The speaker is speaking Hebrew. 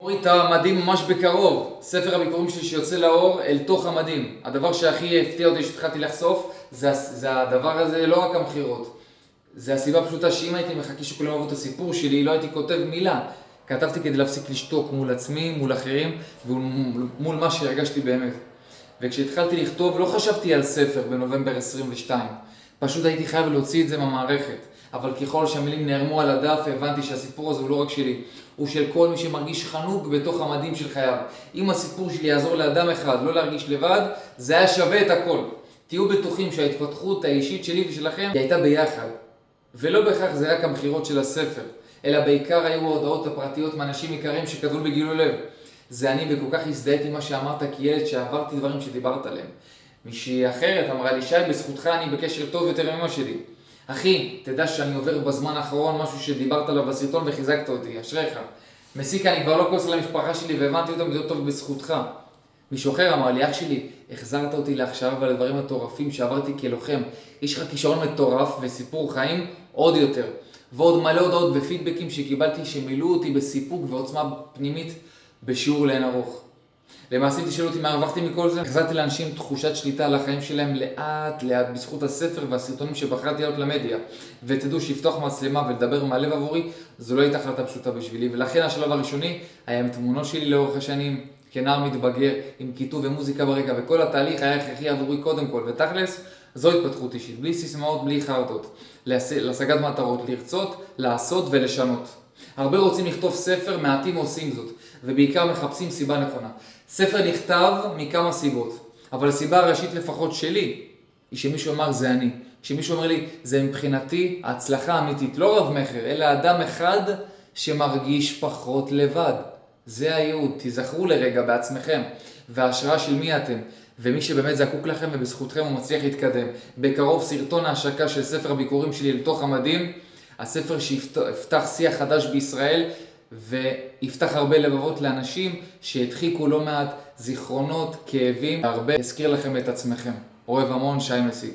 אורי את המדים ממש בקרוב, ספר הביקורים שלי שיוצא לאור אל תוך המדים. הדבר שהכי הפתיע אותי שהתחלתי לחשוף זה הדבר הזה, לא רק המחירות. זה הסיבה הפשוטה שאם הייתי מחכה שכולם אהבו את הסיפור שלי, לא הייתי כותב מילה. כתבתי כדי להפסיק לשתוק מול עצמי, מול אחרים ומול מה שהרגשתי באמת. וכשהתחלתי לכתוב לא חשבתי על ספר בנובמבר 22. פשוט הייתי חייב להוציא את זה מהמערכת. אבל ככל שהמילים נערמו על הדף הבנתי שהסיפור הזה הוא לא רק שלי, הוא של כל מי שמרגיש חנוק בתוך המדים של חייו. אם הסיפור שלי יעזור לאדם אחד לא להרגיש לבד, זה היה שווה את הכל. תהיו בטוחים שההתפתחות האישית שלי ושלכם היא הייתה ביחד. ולא בהכרח זה רק המחירות של הספר, אלא בעיקר היו ההודעות הפרטיות מאנשים יקרים שכתבו בגילוי לב. זה אני וכל כך הזדהיתי מה שאמרת כילד שעברתי דברים שדיברת עליהם. מישהי אחרת אמרה לי, שי, בזכותך אני בקשר טוב יותר עם אמא שלי. אחי, תדע שאני עובר בזמן האחרון משהו שדיברת עליו בסרטון וחיזקת אותי, אשריך. מסיקה, אני כבר לא כועס על המשפחה שלי והבנתי אותם יותר טוב בזכותך. מישהו אחר אמר לי, אח שלי, החזרת אותי להכשרה ועל הדברים מטורפים שעברתי כלוחם. יש לך כישרון מטורף וסיפור חיים עוד יותר. ועוד מלא הודעות ופידבקים שקיבלתי שמילאו אותי בסיפוק ועוצמה פנימית בשיעור לאין ארוך. למעשה תשאלו אותי מה הרווחתי מכל זה? החזרתי לאנשים תחושת שליטה על החיים שלהם לאט לאט בזכות הספר והסרטונים שבחרתי לעלות למדיה. ותדעו שיפתוח מצלמה ולדבר מהלב עבורי זו לא הייתה החלטה פשוטה בשבילי, ולכן השלב הראשוני היה עם תמונות שלי לאורך השנים כנער מתבגר עם כיתוב ומוזיקה ברקע, וכל התהליך היה הכרחי עבורי קודם כל, ותכלס זו התפתחות אישית, בלי סיסמאות, בלי חרטות, להשגת מטרות, לרצות, לעשות ולשנות. הרבה רוצים לכתוב ספר, מעטים עושים זאת, ובעיקר מחפשים סיבה נכונה. ספר נכתב מכמה סיבות, אבל הסיבה הראשית לפחות שלי, היא שמישהו אמר זה אני. שמישהו אומר לי, זה מבחינתי ההצלחה האמיתית, לא רב מחר, אלא אדם אחד שמרגיש פחות לבד. זה הייעוד, תיזכרו לרגע בעצמכם, וההשראה של מי אתם, ומי שבאמת זקוק לכם ובזכותכם הוא מצליח להתקדם. בקרוב סרטון ההשקה של ספר הביקורים שלי לתוך המדים, הספר שיפתח שיח חדש בישראל, ויפתח הרבה לבבות לאנשים שהדחיקו לא מעט זיכרונות, כאבים, והרבה הזכיר לכם את עצמכם. אוהב המון, שי מסיקה.